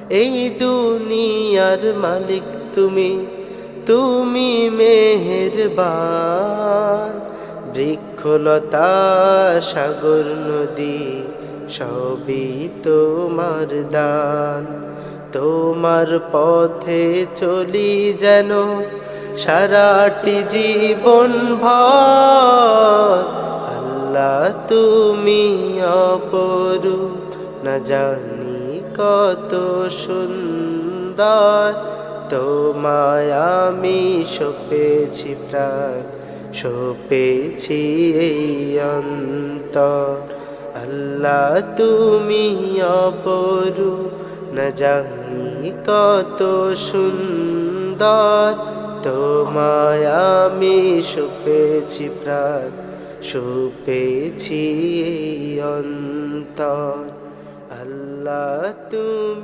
এই দুনিয়ার মালিক তুমি, তুমি মেহেরবান। বৃক্ষলতা সাগর নদী সবই তোমার দান। তোমার পথে চলি যেন সারাটি জীবন ভর। আল্লাহ তুমি অপরূপ, না জানি কত সুন্দর। তোমায় আমি সপেছি প্রাণ, সপেছি এই অন্তর। আল্লাহ তুমি অপরূপ, না জানি কত সুন্দর। তোমায় আমি সপেছি প্রাণ, সপেছি এই অন্তর। আল্লাহ তুমি